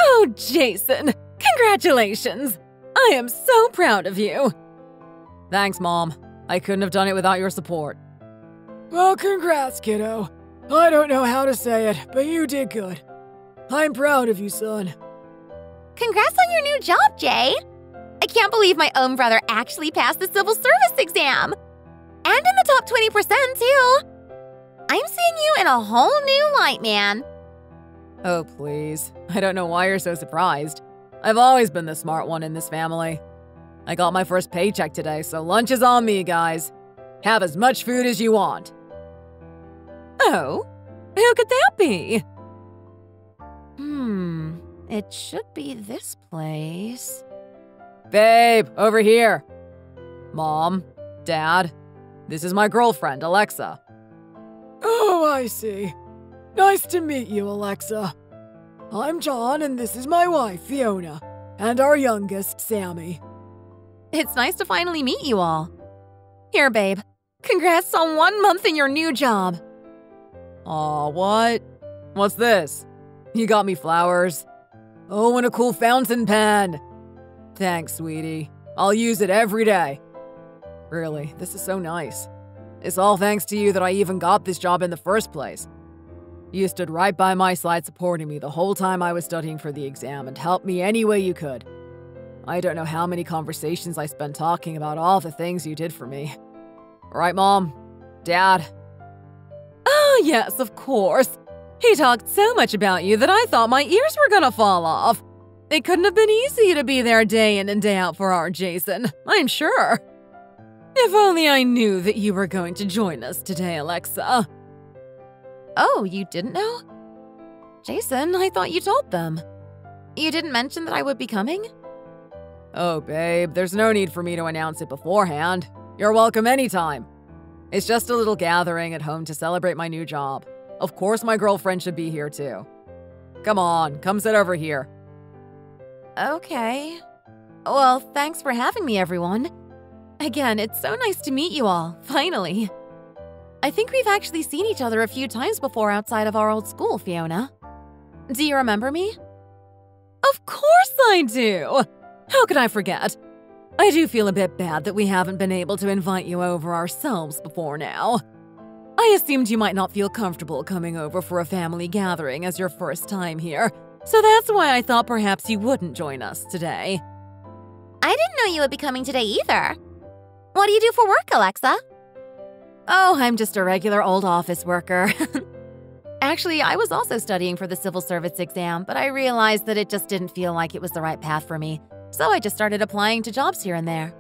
Oh, Jason! Congratulations! I am so proud of you! Thanks, Mom. I couldn't have done it without your support. Well, congrats, kiddo. I don't know how to say it, but you did good. I'm proud of you, son. Congrats on your new job, Jay! I can't believe my own brother actually passed the civil service exam! And in the top 20%, too! I'm seeing you in a whole new light, man. Oh, please. I don't know why you're so surprised. I've always been the smart one in this family. I got my first paycheck today, so lunch is on me, guys. Have as much food as you want. Oh? Who could that be? It should be this place. Babe, over here. Mom, Dad, this is my girlfriend, Alexa. Oh, I see. Nice to meet you, Alexa. I'm John, and this is my wife, Fiona, and our youngest, Sammy. It's nice to finally meet you all. Here, babe. Congrats on 1 month in your new job. Aw, what? What's this? You got me flowers. Oh, and a cool fountain pen. Thanks, sweetie. I'll use it every day. Really, this is so nice. It's all thanks to you that I even got this job in the first place. You stood right by my side supporting me the whole time I was studying for the exam and helped me any way you could. I don't know how many conversations I spent talking about all the things you did for me. Right, Mom? Dad? Oh, yes, of course. He talked so much about you that I thought my ears were gonna fall off. It couldn't have been easy to be there day in and day out for our Jason, I'm sure. If only I knew that you were going to join us today, Alexa. Oh, you didn't know? Jason, I thought you told them. You didn't mention that I would be coming? Oh, babe, there's no need for me to announce it beforehand. You're welcome anytime. It's just a little gathering at home to celebrate my new job. Of course my girlfriend should be here too. Come on, come sit over here. Okay. Well, thanks for having me, everyone. Again, it's so nice to meet you all, finally. I think we've actually seen each other a few times before outside of our old school, Fiona. Do you remember me? Of course I do! How could I forget? I do feel a bit bad that we haven't been able to invite you over ourselves before now. I assumed you might not feel comfortable coming over for a family gathering as your first time here, so that's why I thought perhaps you wouldn't join us today. I didn't know you would be coming today either. What do you do for work, Alexa? Oh, I'm just a regular old office worker. Actually, I was also studying for the civil service exam, but I realized that it just didn't feel like it was the right path for me, so I just started applying to jobs here and there.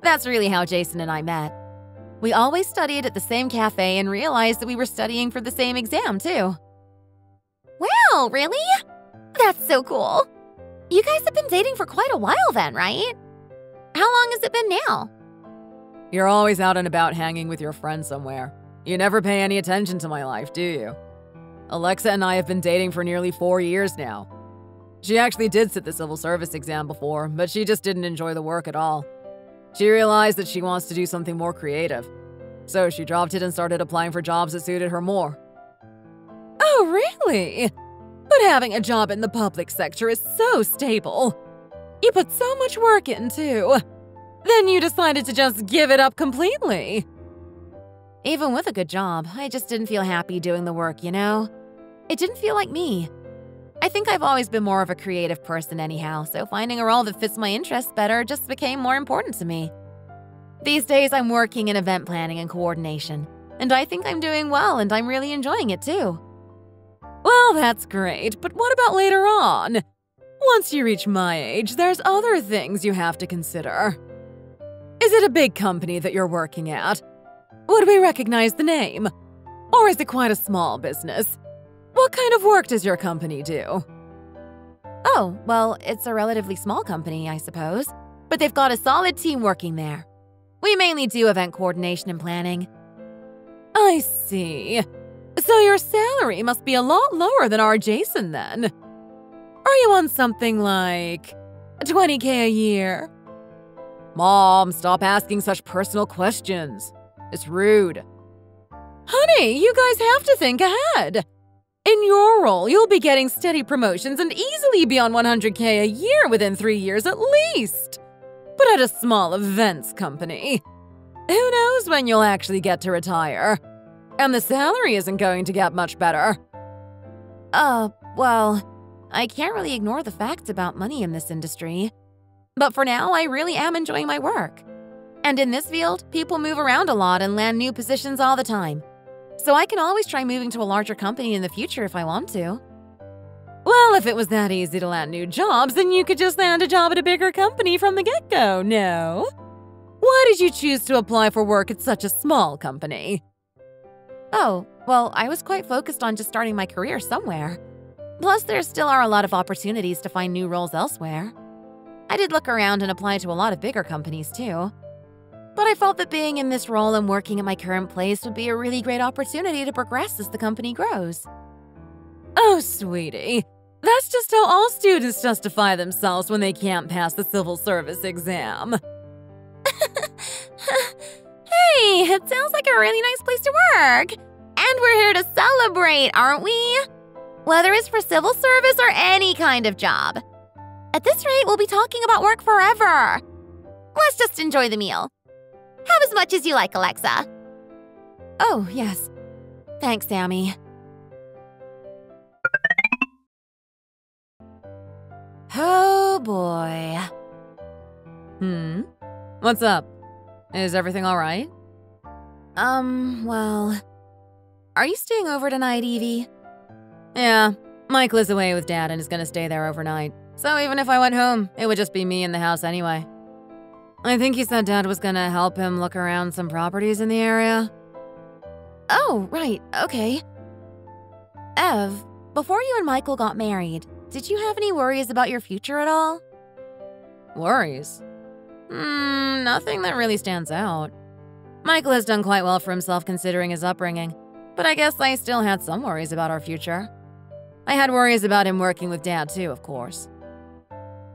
That's really how Jason and I met. We always studied at the same cafe and realized that we were studying for the same exam, too. Wow, really? That's so cool. You guys have been dating for quite a while then, right? How long has it been now? You're always out and about hanging with your friends somewhere. You never pay any attention to my life, do you? Alexa and I have been dating for nearly 4 years now. She actually did sit the civil service exam before, but she just didn't enjoy the work at all. She realized that she wants to do something more creative. So she dropped it and started applying for jobs that suited her more. Oh, really? But having a job in the public sector is so stable. You put so much work in, too. Then you decided to just give it up completely. Even with a good job, I just didn't feel happy doing the work, you know? It didn't feel like me. I think I've always been more of a creative person anyhow, so finding a role that fits my interests better just became more important to me. These days, I'm working in event planning and coordination, and I think I'm doing well and I'm really enjoying it too. Well, that's great, but what about later on? Once you reach my age, there's other things you have to consider. Is it a big company that you're working at? Would we recognize the name? Or is it quite a small business? What kind of work does your company do? Oh, well, it's a relatively small company, I suppose, but they've got a solid team working there. We mainly do event coordination and planning. I see. So your salary must be a lot lower than our Jason then. Are you on something like $20K a year? Mom, stop asking such personal questions. It's rude. Honey, you guys have to think ahead. In your role, you'll be getting steady promotions and easily be on 100K a year within 3 years at least. But at a small events company, who knows when you'll actually get to retire? And the salary isn't going to get much better. Well, I can't really ignore the facts about money in this industry. But for now, I really am enjoying my work. And in this field, people move around a lot and land new positions all the time. So I can always try moving to a larger company in the future if I want to. Well, if it was that easy to land new jobs, then you could just land a job at a bigger company from the get-go, no? Why did you choose to apply for work at such a small company? Oh, well, I was quite focused on just starting my career somewhere. Plus, there still are a lot of opportunities to find new roles elsewhere. I did look around and apply to a lot of bigger companies too. But I felt that being in this role and working at my current place would be a really great opportunity to progress as the company grows. Oh, sweetie. That's just how all students justify themselves when they can't pass the civil service exam. Hey, it sounds like a really nice place to work. And we're here to celebrate, aren't we? Whether it's for civil service or any kind of job. At this rate, we'll be talking about work forever. Let's just enjoy the meal. Have as much as you like, Alexa. Oh, yes. Thanks, Sammy. Oh, boy. What's up? Is everything all right? Well... Are you staying over tonight, Evie? Yeah, Michael is away with Dad and is gonna stay there overnight. So even if I went home, it would just be me in the house anyway. I think he said Dad was gonna help him look around some properties in the area. Oh, right, okay. Ev, before you and Michael got married, did you have any worries about your future at all? Worries? Nothing that really stands out. Michael has done quite well for himself considering his upbringing, but I guess I still had some worries about our future. I had worries about him working with Dad too, of course.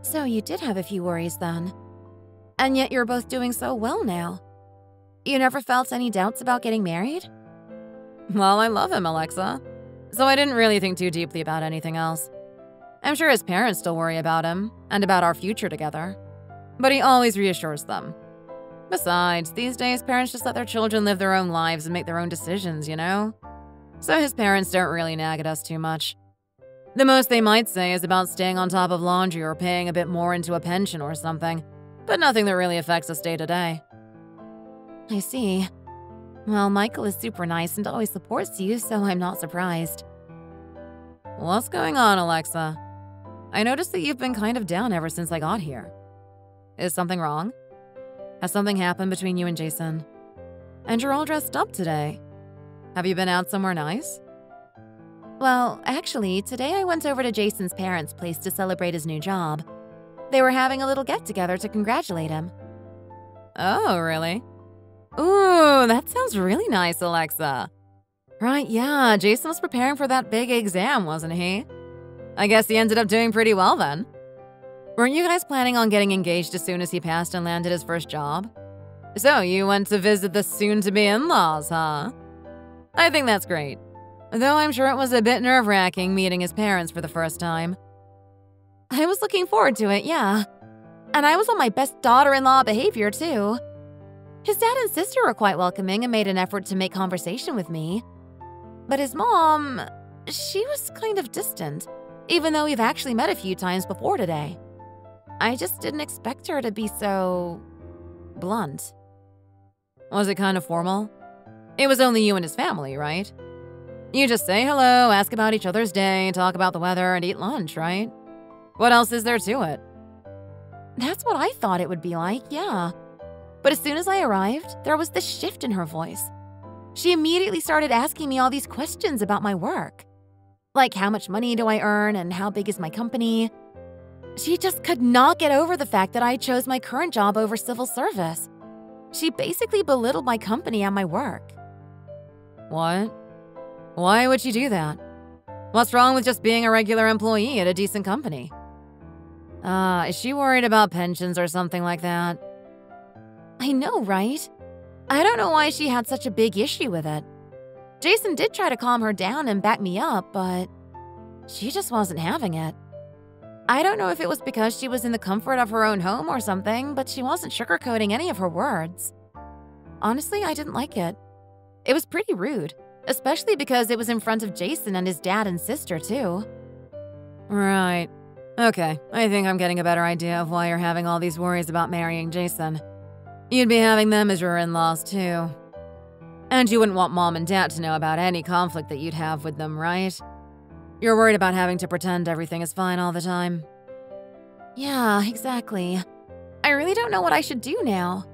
So you did have a few worries then. And yet you're both doing so well now. You never felt any doubts about getting married? Well, I love him, Alexa. So I didn't really think too deeply about anything else. I'm sure his parents still worry about him and about our future together. But he always reassures them. Besides, these days, parents just let their children live their own lives and make their own decisions, you know? So his parents don't really nag at us too much. The most they might say is about staying on top of laundry or paying a bit more into a pension or something, but nothing that really affects us day to day. I see. Well, Michael is super nice and always supports you, so I'm not surprised. What's going on, Alexa? I noticed that you've been kind of down ever since I got here. Is something wrong? Has something happened between you and Jason? And you're all dressed up today. Have you been out somewhere nice? Well, actually, today I went over to Jason's parents' place to celebrate his new job. They were having a little get-together to congratulate him. Oh, really? Ooh, that sounds really nice, Alexa. Right, yeah, Jason was preparing for that big exam, wasn't he? I guess he ended up doing pretty well then. Weren't you guys planning on getting engaged as soon as he passed and landed his first job? So you went to visit the soon-to-be in-laws, huh? I think that's great. Though I'm sure it was a bit nerve-wracking meeting his parents for the first time. I was looking forward to it, yeah. And I was on my best daughter-in-law behavior, too. His dad and sister were quite welcoming and made an effort to make conversation with me. But his mom, she was kind of distant, even though we've actually met a few times before today. I just didn't expect her to be so... blunt. Was it kind of formal? It was only you and his family, right? You just say hello, ask about each other's day, talk about the weather, and eat lunch, right? What else is there to it? That's what I thought it would be like, yeah. But as soon as I arrived, there was this shift in her voice. She immediately started asking me all these questions about my work. Like, how much money do I earn and how big is my company? She just could not get over the fact that I chose my current job over civil service. She basically belittled my company and my work. What? Why would she do that? What's wrong with just being a regular employee at a decent company? Is she worried about pensions or something like that? I know, right? I don't know why she had such a big issue with it. Jason did try to calm her down and back me up, but she just wasn't having it. I don't know if it was because she was in the comfort of her own home or something, but she wasn't sugarcoating any of her words. Honestly, I didn't like it. It was pretty rude, especially because it was in front of Jason and his dad and sister, too. Right. Okay, I think I'm getting a better idea of why you're having all these worries about marrying Jason. You'd be having them as your in-laws, too. And you wouldn't want Mom and Dad to know about any conflict that you'd have with them, right? You're worried about having to pretend everything is fine all the time. Yeah, exactly. I really don't know what I should do now.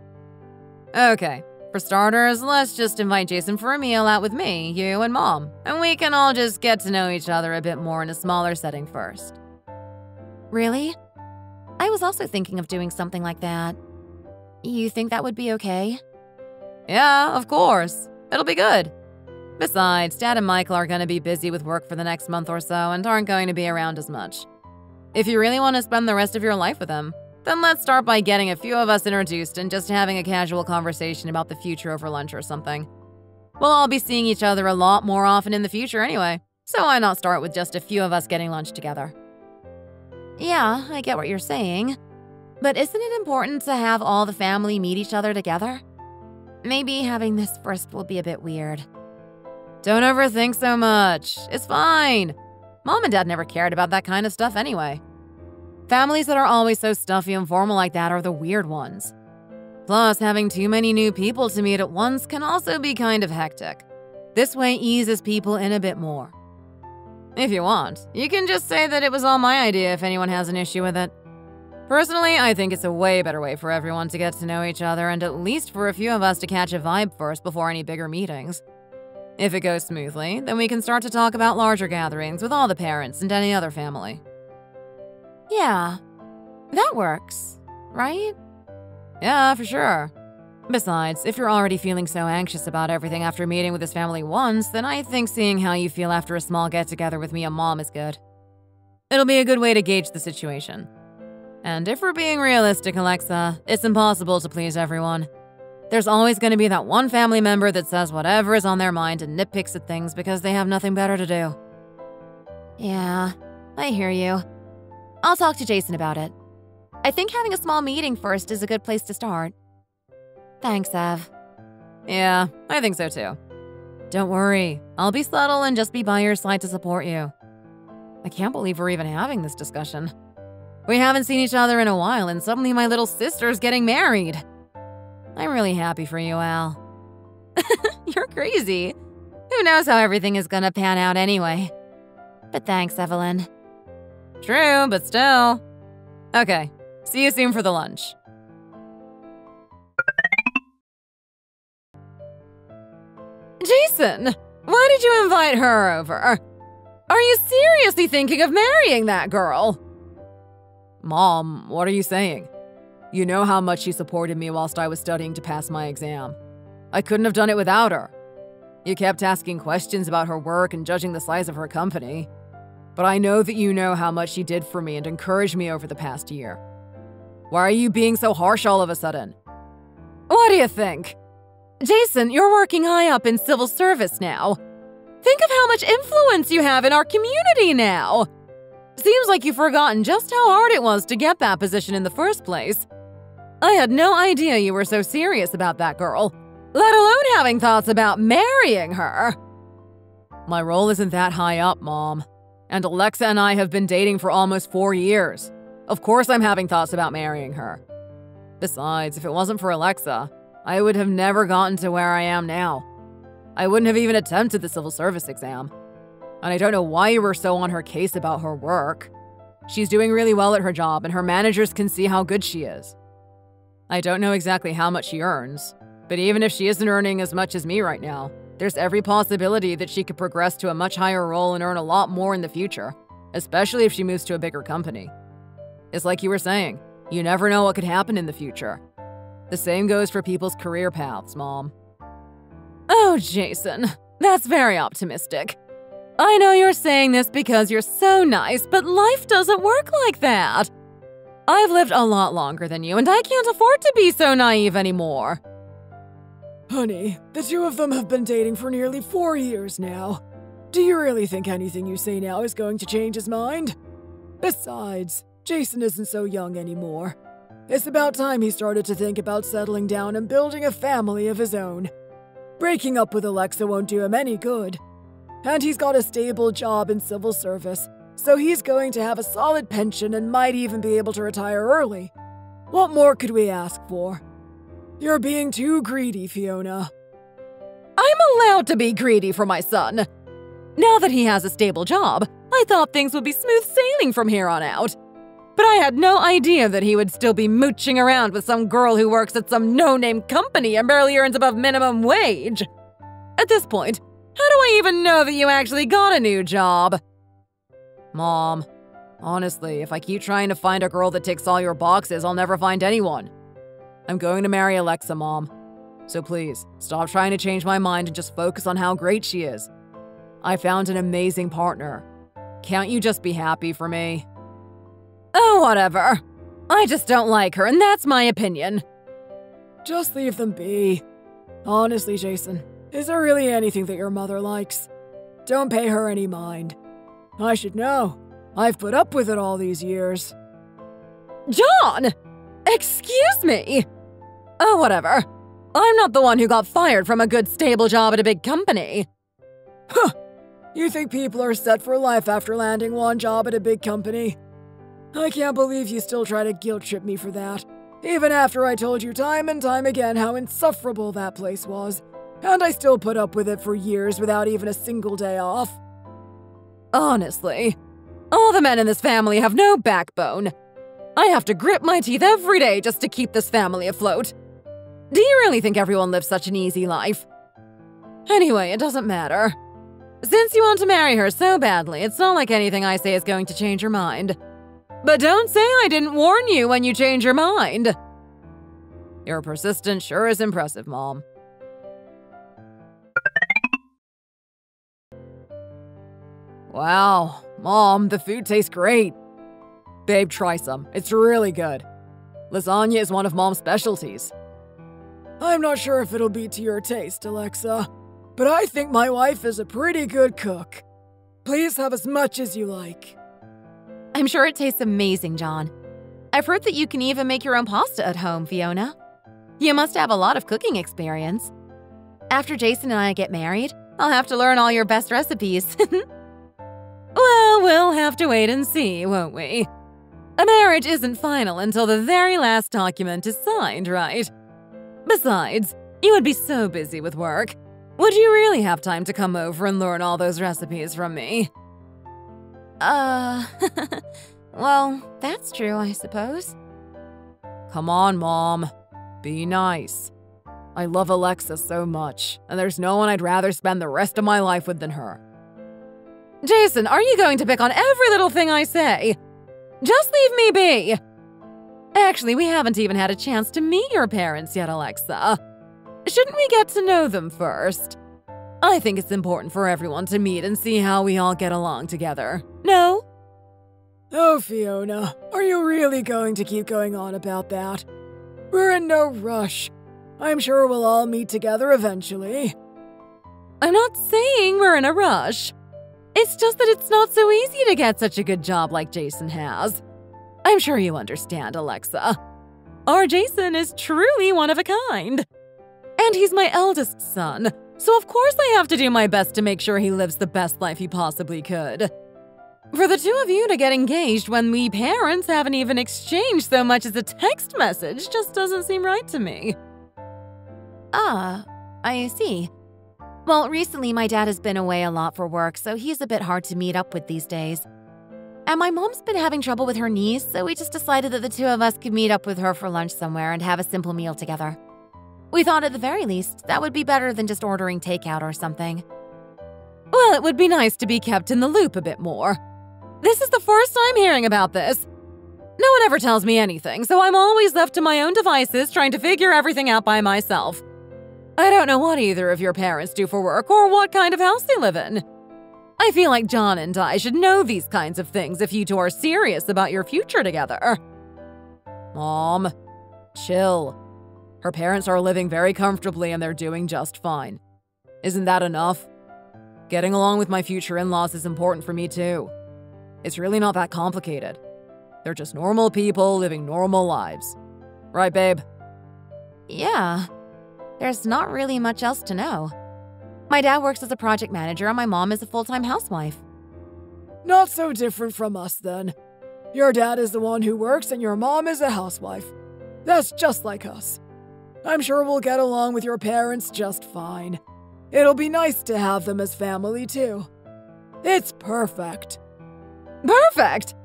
Okay, for starters, let's just invite Jason for a meal out with me, you, and Mom, and we can all just get to know each other a bit more in a smaller setting first. Really? I was also thinking of doing something like that. You think that would be okay? Yeah, of course. It'll be good. Besides, Dad and Michael are going to be busy with work for the next month or so and aren't going to be around as much. If you really want to spend the rest of your life with them, then let's start by getting a few of us introduced and just having a casual conversation about the future over lunch or something. We'll all be seeing each other a lot more often in the future anyway, so why not start with just a few of us getting lunch together? Yeah, I get what you're saying. But isn't it important to have all the family meet each other together? Maybe having this first will be a bit weird. Don't overthink so much. It's fine. Mom and Dad never cared about that kind of stuff anyway. Families that are always so stuffy and formal like that are the weird ones. Plus, having too many new people to meet at once can also be kind of hectic. This way eases people in a bit more. If you want, you can just say that it was all my idea if anyone has an issue with it. Personally, I think it's a way better way for everyone to get to know each other and at least for a few of us to catch a vibe first before any bigger meetings. If it goes smoothly, then we can start to talk about larger gatherings with all the parents and any other family. Yeah, that works, right? Yeah, for sure. Besides, if you're already feeling so anxious about everything after meeting with his family once, then I think seeing how you feel after a small get-together with me and Mom is good. It'll be a good way to gauge the situation. And if we're being realistic, Alexa, it's impossible to please everyone. There's always going to be that one family member that says whatever is on their mind and nitpicks at things because they have nothing better to do. Yeah, I hear you. I'll talk to Jason about it. I think having a small meeting first is a good place to start. Thanks, Ev. Yeah, I think so too. Don't worry, I'll be subtle and just be by your side to support you. I can't believe we're even having this discussion. We haven't seen each other in a while and suddenly my little sister's getting married. I'm really happy for you, Al. You're crazy. Who knows how everything is gonna pan out anyway. But thanks, Evelyn. True, but still. Okay, see you soon for the lunch. Jason, why did you invite her over? Are you seriously thinking of marrying that girl? Mom, what are you saying? You know how much she supported me whilst I was studying to pass my exam. I couldn't have done it without her. You kept asking questions about her work and judging the size of her company. But I know that you know how much she did for me and encouraged me over the past year. Why are you being so harsh all of a sudden? What do you think? Jason, you're working high up in civil service now. Think of how much influence you have in our community now. Seems like you've forgotten just how hard it was to get that position in the first place. I had no idea you were so serious about that girl, let alone having thoughts about marrying her. My role isn't that high up, Mom. And Alexa and I have been dating for almost 4 years. Of course I'm having thoughts about marrying her. Besides, if it wasn't for Alexa, I would have never gotten to where I am now. I wouldn't have even attempted the civil service exam. And I don't know why you were so on her case about her work. She's doing really well at her job, and her managers can see how good she is. I don't know exactly how much she earns, but even if she isn't earning as much as me right now, there's every possibility that she could progress to a much higher role and earn a lot more in the future, especially if she moves to a bigger company. It's like you were saying, you never know what could happen in the future. The same goes for people's career paths, Mom. Oh, Jason, that's very optimistic. I know you're saying this because you're so nice, but life doesn't work like that. I've lived a lot longer than you, and I can't afford to be so naive anymore. Honey, the two of them have been dating for nearly 4 years now. Do you really think anything you say now is going to change his mind? Besides, Jason isn't so young anymore. It's about time he started to think about settling down and building a family of his own. Breaking up with Alexa won't do him any good. And he's got a stable job in civil service, so he's going to have a solid pension and might even be able to retire early. What more could we ask for? You're being too greedy, Fiona. I'm allowed to be greedy for my son. Now that he has a stable job, I thought things would be smooth sailing from here on out. But I had no idea that he would still be mooching around with some girl who works at some no-name company and barely earns above minimum wage. At this point, how do I even know that you actually got a new job? Mom, honestly, if I keep trying to find a girl that ticks all your boxes, I'll never find anyone. I'm going to marry Alexa, Mom. So please, stop trying to change my mind and just focus on how great she is. I found an amazing partner. Can't you just be happy for me? Oh, whatever. I just don't like her, and that's my opinion. Just leave them be. Honestly, Jason, is there really anything that your mother likes? Don't pay her any mind. I should know. I've put up with it all these years. John! Excuse me! Oh, whatever. I'm not the one who got fired from a good stable job at a big company. Huh! You think people are set for life after landing one job at a big company? I can't believe you still try to guilt-trip me for that, even after I told you time and time again how insufferable that place was, and I still put up with it for years without even a single day off. Honestly, all the men in this family have no backbone. I have to grit my teeth every day just to keep this family afloat. Do you really think everyone lives such an easy life? Anyway, it doesn't matter. Since you want to marry her so badly, it's not like anything I say is going to change your mind. But don't say I didn't warn you when you change your mind. Your persistence sure is impressive, Mom. Wow, Mom, the food tastes great. Babe, try some. It's really good. Lasagna is one of Mom's specialties. I'm not sure if it'll be to your taste, Alexa, but I think my wife is a pretty good cook. Please have as much as you like. I'm sure it tastes amazing, John. I've heard that you can even make your own pasta at home, Fiona. You must have a lot of cooking experience. After Jason and I get married, I'll have to learn all your best recipes. Well, we'll have to wait and see, won't we? A marriage isn't final until the very last document is signed, right? Besides, you would be so busy with work. Would you really have time to come over and learn all those recipes from me? Well, that's true, I suppose. Come on, Mom. Be nice. I love Alexa so much, and there's no one I'd rather spend the rest of my life with than her. Jason, are you going to pick on every little thing I say? Just leave me be. Actually, we haven't even had a chance to meet your parents yet, Alexa. Shouldn't we get to know them first? I think it's important for everyone to meet and see how we all get along together. No? Oh, Fiona, are you really going to keep going on about that? We're in no rush. I'm sure we'll all meet together eventually. I'm not saying we're in a rush. It's just that it's not so easy to get such a good job like Jason has. I'm sure you understand, Alexa. Our Jason is truly one of a kind. And he's my eldest son, so of course I have to do my best to make sure he lives the best life he possibly could. For the two of you to get engaged when we parents haven't even exchanged so much as a text message just doesn't seem right to me. Ah, I see. Well, recently my dad has been away a lot for work, so he's a bit hard to meet up with these days. And my mom's been having trouble with her knees, so we just decided that the two of us could meet up with her for lunch somewhere and have a simple meal together. We thought at the very least that would be better than just ordering takeout or something. Well, it would be nice to be kept in the loop a bit more. This is the first time hearing about this. No one ever tells me anything, so I'm always left to my own devices trying to figure everything out by myself. I don't know what either of your parents do for work or what kind of house they live in. I feel like John and I should know these kinds of things if you two are serious about your future together. Mom, chill. Her parents are living very comfortably and they're doing just fine. Isn't that enough? Getting along with my future in-laws is important for me too. It's really not that complicated. They're just normal people living normal lives. Right, babe? Yeah. There's not really much else to know. My dad works as a project manager and my mom is a full-time housewife. Not so different from us, then. Your dad is the one who works and your mom is a housewife. That's just like us. I'm sure we'll get along with your parents just fine. It'll be nice to have them as family, too. It's perfect. Perfect?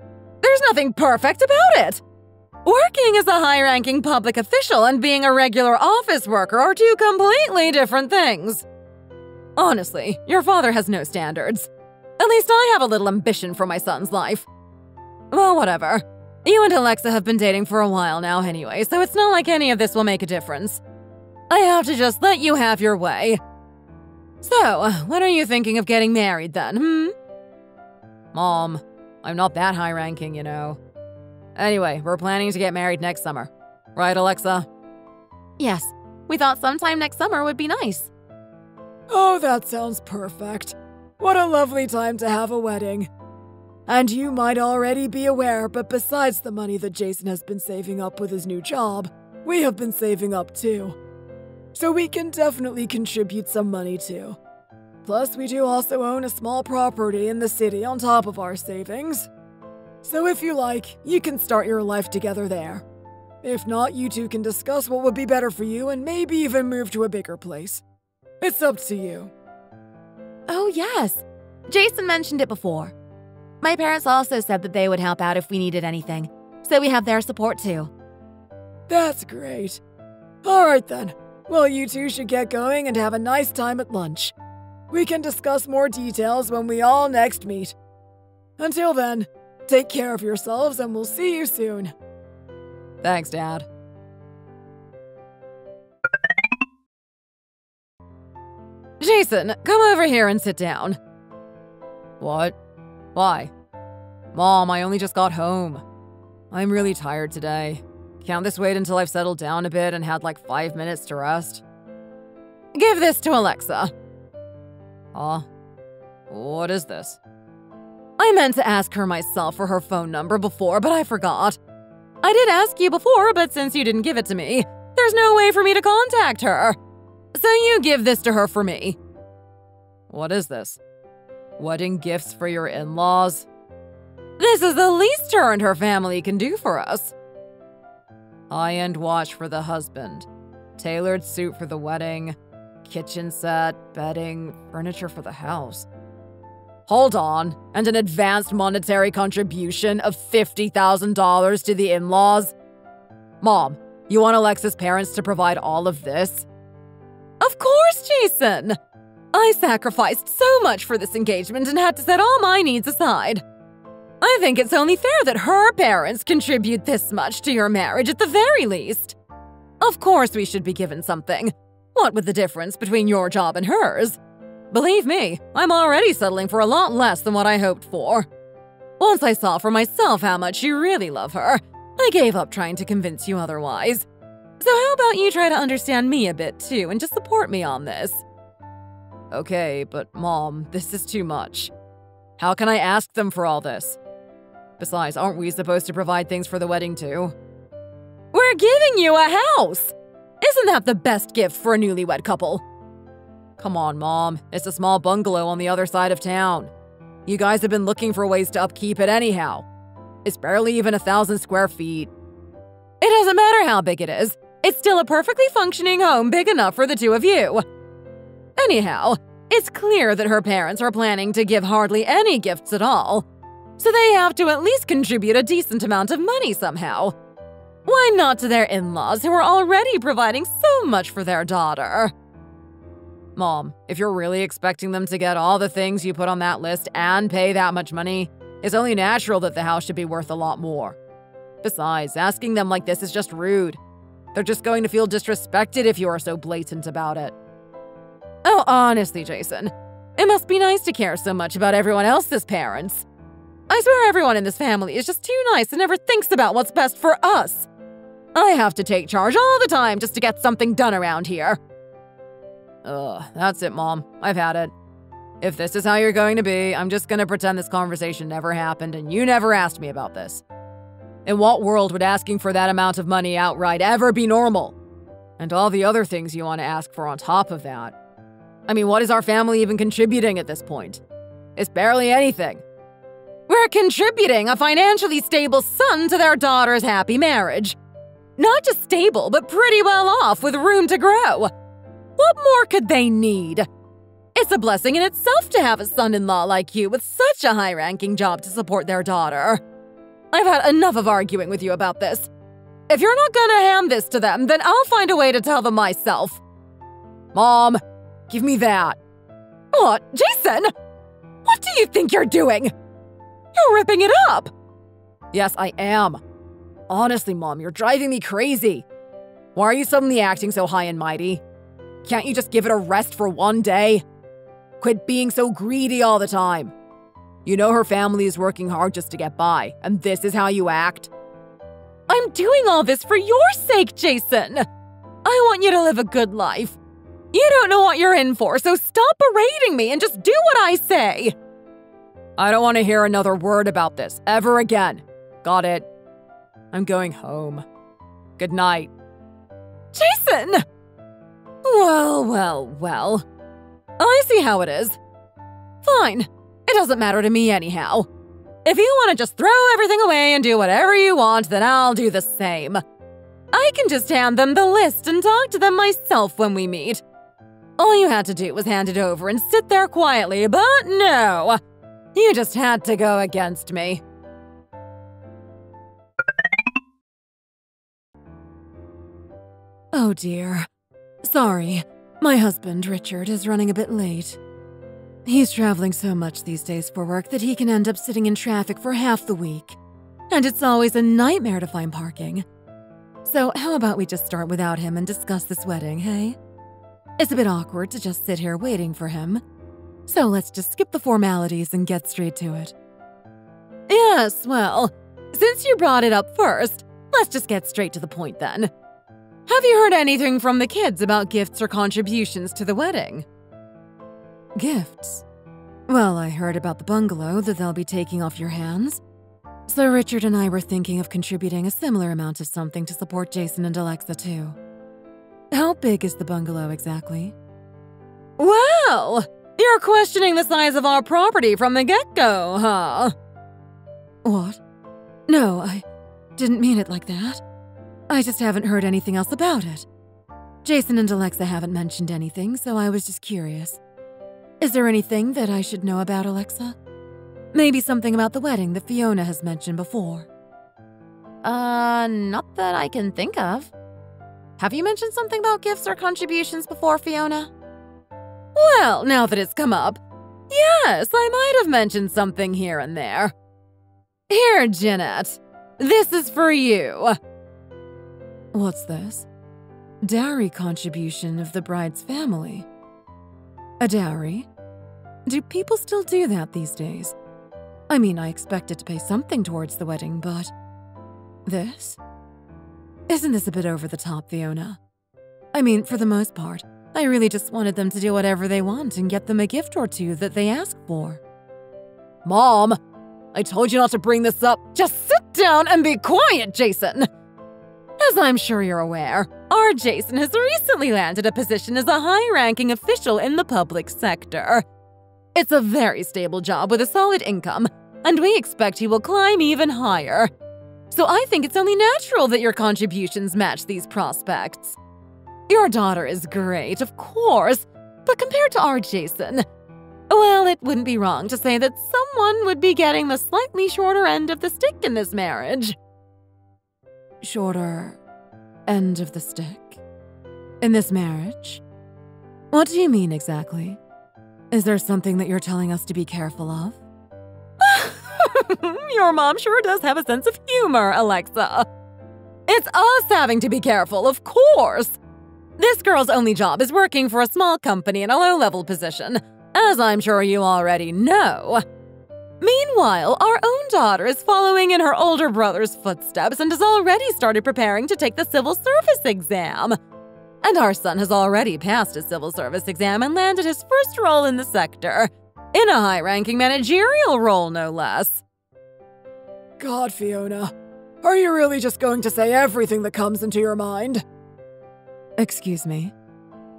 There's nothing perfect about it! Working as a high-ranking public official and being a regular office worker are two completely different things. Honestly, your father has no standards. At least I have a little ambition for my son's life. Well, whatever. You and Alexa have been dating for a while now anyway, so it's not like any of this will make a difference. I have to just let you have your way. So, when are you thinking of getting married then, Mom, I'm not that high-ranking, you know. Anyway, we're planning to get married next summer. Right, Alexa? Yes, we thought sometime next summer would be nice. Oh, that sounds perfect. What a lovely time to have a wedding. And you might already be aware, but besides the money that Jason has been saving up with his new job, we have been saving up too. So we can definitely contribute some money too. Plus, we do also own a small property in the city on top of our savings. So if you like, you can start your life together there. If not, you two can discuss what would be better for you and maybe even move to a bigger place. It's up to you. Oh, yes. Jason mentioned it before. My parents also said that they would help out if we needed anything, so we have their support too. That's great. All right then. Well, you two should get going and have a nice time at lunch. We can discuss more details when we all next meet. Until then, take care of yourselves and we'll see you soon. Thanks, Dad. Jason, come over here and sit down. What? Why? Mom, I only just got home. I'm really tired today. Can't this wait until I've settled down a bit and had like 5 minutes to rest? Give this to Alexa. Huh? What is this? I meant to ask her myself for her phone number before, but I forgot. I did ask you before, but since you didn't give it to me, there's no way for me to contact her. So you give this to her for me. What is this? Wedding gifts for your in-laws? This is the least her and her family can do for us. High-end watch for the husband. Tailored suit for the wedding. Kitchen set, bedding, furniture for the house. Hold on, and an advanced monetary contribution of $50,000 to the in-laws? Mom, you want Alexa's parents to provide all of this? Of course, Jason! I sacrificed so much for this engagement and had to set all my needs aside. I think it's only fair that her parents contribute this much to your marriage at the very least. Of course we should be given something. What with the difference between your job and hers? Believe me, I'm already settling for a lot less than what I hoped for. Once I saw for myself how much you really love her, I gave up trying to convince you otherwise. So how about you try to understand me a bit too and just support me on this? Okay, but Mom, this is too much. How can I ask them for all this? Besides, aren't we supposed to provide things for the wedding too? We're giving you a house! Isn't that the best gift for a newlywed couple? Come on, Mom. It's a small bungalow on the other side of town. You guys have been looking for ways to upkeep it anyhow. It's barely even 1,000 square feet. It doesn't matter how big it is. It's still a perfectly functioning home big enough for the two of you. Anyhow, it's clear that her parents are planning to give hardly any gifts at all. So they have to at least contribute a decent amount of money somehow. Why not to their in-laws who are already providing so much for their daughter? Mom, if you're really expecting them to get all the things you put on that list and pay that much money, it's only natural that the house should be worth a lot more. Besides, asking them like this is just rude. They're just going to feel disrespected if you are so blatant about it. Oh, honestly, Jason, it must be nice to care so much about everyone else's parents. I swear everyone in this family is just too nice and never thinks about what's best for us. I have to take charge all the time just to get something done around here. That's it, Mom. I've had it. If this is how you're going to be, I'm just gonna pretend this conversation never happened and you never asked me about this. In what world would asking for that amount of money outright ever be normal? And all the other things you want to ask for on top of that. I mean, what is our family even contributing at this point? It's barely anything. We're contributing a financially stable son to their daughter's happy marriage. Not just stable, but pretty well off with room to grow. What more could they need? It's a blessing in itself to have a son-in-law like you with such a high-ranking job to support their daughter. I've had enough of arguing with you about this. If you're not gonna hand this to them, then I'll find a way to tell them myself. Mom, give me that. What, Jason? What do you think you're doing? You're ripping it up. Yes, I am. Honestly, Mom, you're driving me crazy. Why are you suddenly acting so high and mighty? Can't you just give it a rest for one day? Quit being so greedy all the time. You know her family is working hard just to get by, and this is how you act? I'm doing all this for your sake, Jason. I want you to live a good life. You don't know what you're in for, so stop berating me and just do what I say. I don't want to hear another word about this ever again. Got it? I'm going home. Good night. Jason! Well. I see how it is. Fine. It doesn't matter to me anyhow. If you want to just throw everything away and do whatever you want, then I'll do the same. I can just hand them the list and talk to them myself when we meet. All you had to do was hand it over and sit there quietly, but no. You just had to go against me. Oh dear. Sorry, my husband, Richard, is running a bit late. He's traveling so much these days for work that he can end up sitting in traffic for half the week. And it's always a nightmare to find parking. So how about we just start without him and discuss this wedding, hey? It's a bit awkward to just sit here waiting for him. So let's just skip the formalities and get straight to it. Yes, well, since you brought it up first, let's just get straight to the point then. Have you heard anything from the kids about gifts or contributions to the wedding? Gifts? Well, I heard about the bungalow that they'll be taking off your hands. So Richard and I were thinking of contributing a similar amount of something to support Jason and Alexa too. How big is the bungalow exactly? Well, you're questioning the size of our property from the get-go, huh? What? No, I didn't mean it like that. I just haven't heard anything else about it. Jason and Alexa haven't mentioned anything, so I was just curious. Is there anything that I should know about Alexa? Maybe something about the wedding that Fiona has mentioned before. Not that I can think of. Have you mentioned something about gifts or contributions before, Fiona? Well, now that it's come up, yes, I might have mentioned something here and there. Here, Jeanette, this is for you. What's this? Dowry contribution of the bride's family. A dowry? Do people still do that these days? I mean, I expected to pay something towards the wedding, but… this? Isn't this a bit over the top, Fiona? I mean, for the most part, I really just wanted them to do whatever they want and get them a gift or two that they ask for. Mom, I told you not to bring this up. Just sit down and be quiet, Jason. As I'm sure you're aware, our Jason has recently landed a position as a high-ranking official in the public sector. It's a very stable job with a solid income, and we expect he will climb even higher. So I think it's only natural that your contributions match these prospects. Your daughter is great, of course, but compared to our Jason, well, it wouldn't be wrong to say that someone would be getting the slightly shorter end of the stick in this marriage. Shorter end of the stick? In this marriage? What do you mean exactly? Is there something that you're telling us to be careful of? Your mom sure does have a sense of humor, Alexa. It's us having to be careful, of course. This girl's only job is working for a small company in a low-level position, as I'm sure you already know. Meanwhile, our own daughter is following in her older brother's footsteps and has already started preparing to take the civil service exam. And our son has already passed his civil service exam and landed his first role in the sector, in a high-ranking managerial role, no less. God, Fiona, are you really just going to say everything that comes into your mind? Excuse me.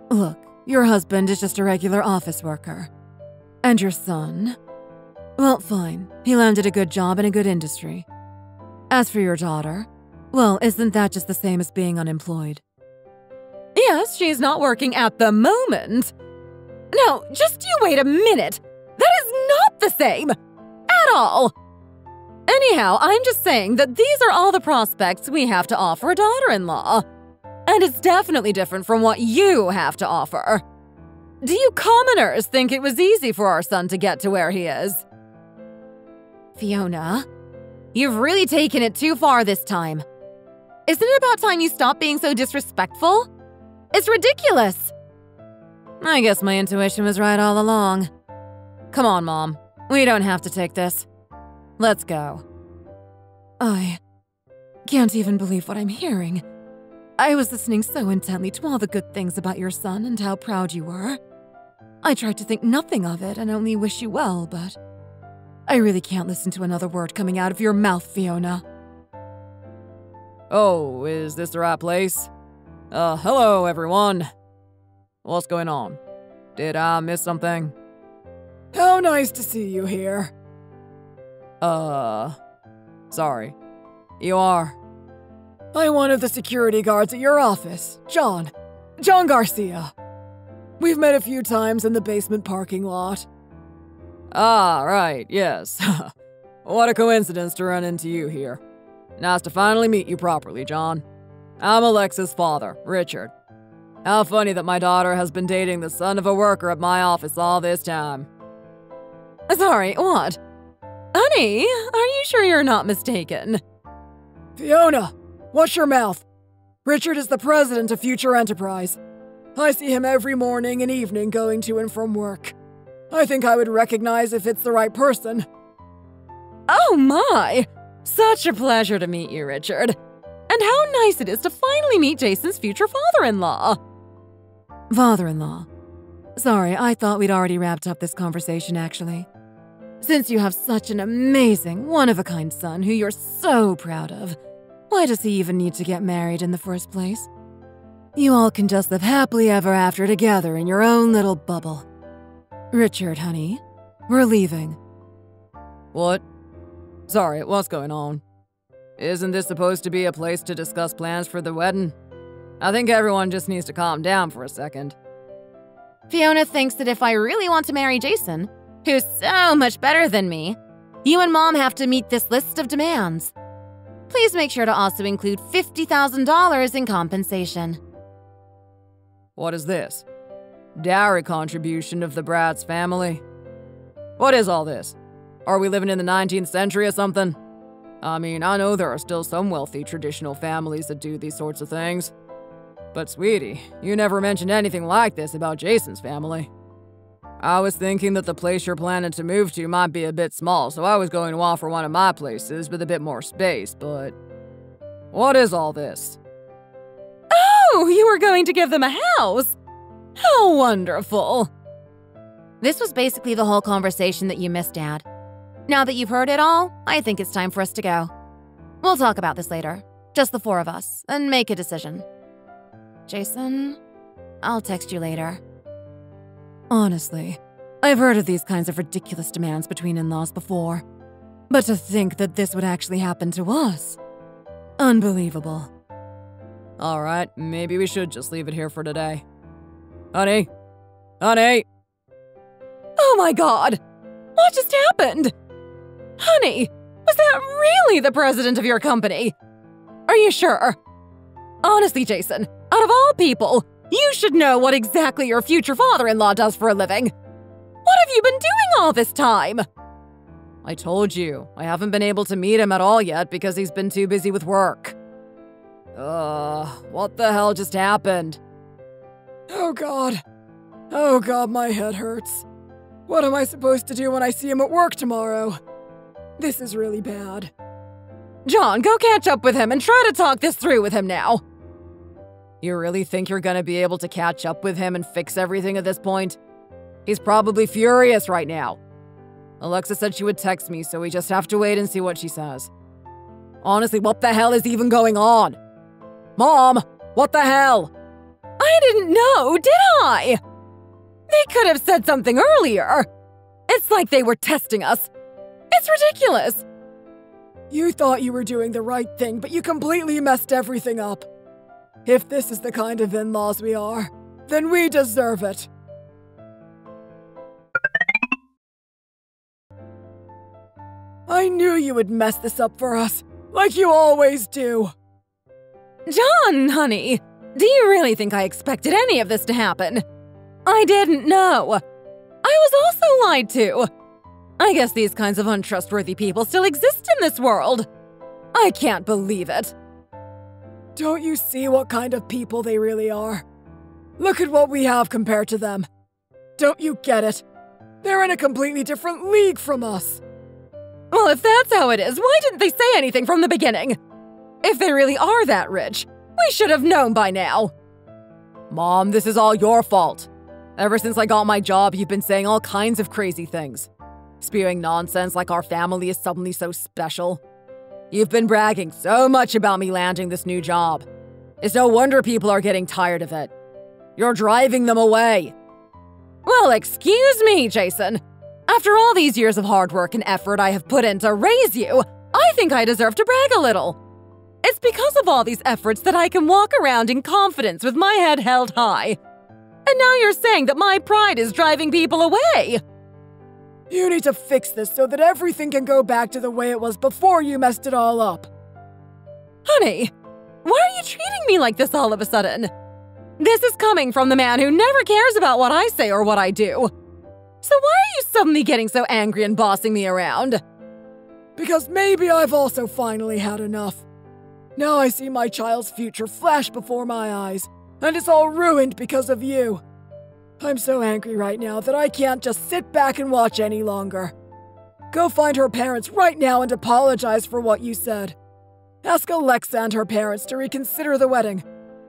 Look, your husband is just a regular office worker. And your son? Well, fine. He landed a good job in a good industry. As for your daughter, well, isn't that just the same as being unemployed? Yes, she's not working at the moment. No, just you wait a minute. That is not the same. At all. Anyhow, I'm just saying that these are all the prospects we have to offer a daughter-in-law. And it's definitely different from what you have to offer. Do you commoners think it was easy for our son to get to where he is? Fiona, you've really taken it too far this time. Isn't it about time you stop being so disrespectful? It's ridiculous. I guess my intuition was right all along. Come on, Mom. We don't have to take this. Let's go. I can't even believe what I'm hearing. I was listening so intently to all the good things about your son and how proud you were. I tried to think nothing of it and only wish you well, but I really can't listen to another word coming out of your mouth, Fiona. Oh, is this the right place? Hello, everyone. What's going on? Did I miss something? How nice to see you here. Sorry. You are? I'm one of the security guards at your office, John Garcia. We've met a few times in the basement parking lot. Ah, right, yes. What a coincidence to run into you here. Nice to finally meet you properly, John. I'm Alexa's father, Richard. How funny that my daughter has been dating the son of a worker at my office all this time. Sorry, what? Honey, are you sure you're not mistaken? Fiona, watch your mouth. Richard is the president of Future Enterprise. I see him every morning and evening going to and from work. I think I would recognize if it's the right person. Oh my! Such a pleasure to meet you, Richard. And how nice it is to finally meet Jason's future father-in-law. Father-in-law. Sorry, I thought we'd already wrapped up this conversation, actually. Since you have such an amazing, one-of-a-kind son who you're so proud of, why does he even need to get married in the first place? You all can just live happily ever after together in your own little bubble. Richard, honey, we're leaving. What? Sorry, what's going on? Isn't this supposed to be a place to discuss plans for the wedding? I think everyone just needs to calm down for a second. Fiona thinks that if I really want to marry Jason, who's so much better than me, you and Mom have to meet this list of demands. Please make sure to also include $50,000 in compensation. What is this? Dowry contribution of the Brad's family? What is all this? Are we living in the 19th century or something? I mean, I know there are still some wealthy traditional families that do these sorts of things. But sweetie, you never mentioned anything like this about Jason's family. I was thinking that the place you're planning to move to might be a bit small, so I was going to offer one of my places with a bit more space, but... What is all this? Oh, you were going to give them a house! How wonderful! This was basically the whole conversation that you missed, Dad. Now that you've heard it all, I think it's time for us to go. We'll talk about this later, just the four of us, and make a decision. Jason, I'll text you later. Honestly, I've heard of these kinds of ridiculous demands between in-laws before. But to think that this would actually happen to us. Unbelievable. Alright, maybe we should just leave it here for today. Honey? Honey? Oh my god! What just happened? Honey, was that really the president of your company? Are you sure? Honestly, Jason, out of all people, you should know what exactly your future father-in-law does for a living. What have you been doing all this time? I told you, I haven't been able to meet him at all yet because he's been too busy with work. What the hell just happened? Oh god, my head hurts. What am I supposed to do when I see him at work tomorrow? This is really bad. John, go catch up with him and try to talk this through with him now. You really think you're gonna be able to catch up with him and fix everything at this point? He's probably furious right now. Alexa said she would text me, so we just have to wait and see what she says. Honestly, what the hell is even going on? Mom, what the hell? I didn't know, did I? They could have said something earlier. It's like they were testing us. It's ridiculous. You thought you were doing the right thing, but you completely messed everything up. If this is the kind of in-laws we are, then we deserve it. I knew you would mess this up for us, like you always do. John, honey, do you really think I expected any of this to happen? I didn't know. I was also lied to. I guess these kinds of untrustworthy people still exist in this world. I can't believe it. Don't you see what kind of people they really are? Look at what we have compared to them. Don't you get it? They're in a completely different league from us. Well, if that's how it is, why didn't they say anything from the beginning? If they really are that rich, we should have known by now. Mom, this is all your fault. Ever since I got my job, you've been saying all kinds of crazy things. Spewing nonsense like our family is suddenly so special. You've been bragging so much about me landing this new job. It's no wonder people are getting tired of it. You're driving them away. Well, excuse me, Jason. After all these years of hard work and effort I have put in to raise you, I think I deserve to brag a little. It's because of all these efforts that I can walk around in confidence with my head held high. And now you're saying that my pride is driving people away. You need to fix this so that everything can go back to the way it was before you messed it all up. Honey, why are you treating me like this all of a sudden? This is coming from the man who never cares about what I say or what I do. So why are you suddenly getting so angry and bossing me around? Because maybe I've also finally had enough. Now I see my child's future flash before my eyes, and it's all ruined because of you. I'm so angry right now that I can't just sit back and watch any longer. Go find her parents right now and apologize for what you said. Ask Alexa and her parents to reconsider the wedding.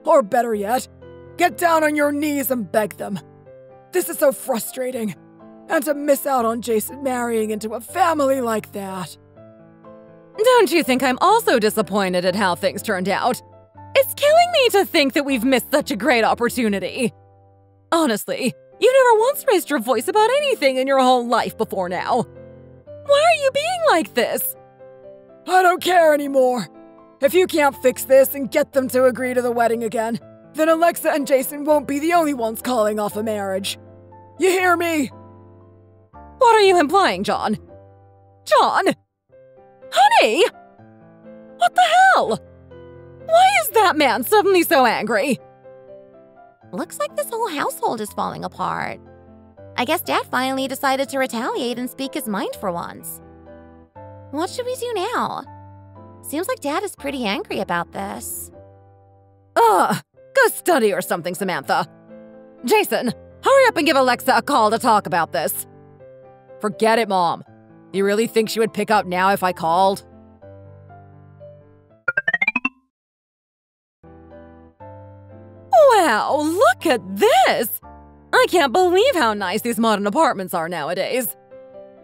Or better yet, get down on your knees and beg them. This is so frustrating. And to miss out on Jason marrying into a family like that. Don't you think I'm also disappointed at how things turned out? It's killing me to think that we've missed such a great opportunity. Honestly, you never once raised your voice about anything in your whole life before now. Why are you being like this? I don't care anymore. If you can't fix this and get them to agree to the wedding again, then Alexa and Jason won't be the only ones calling off a marriage. You hear me? What are you implying, John? John? Honey! What the hell? Why is that man suddenly so angry? Looks like this whole household is falling apart. I guess Dad finally decided to retaliate and speak his mind for once. What should we do now? Seems like Dad is pretty angry about this. Ugh! Go study or something, Samantha. Jason, hurry up and give Alexa a call to talk about this. Forget it, Mom. You really think she would pick up now if I called? Wow, look at this! I can't believe how nice these modern apartments are nowadays.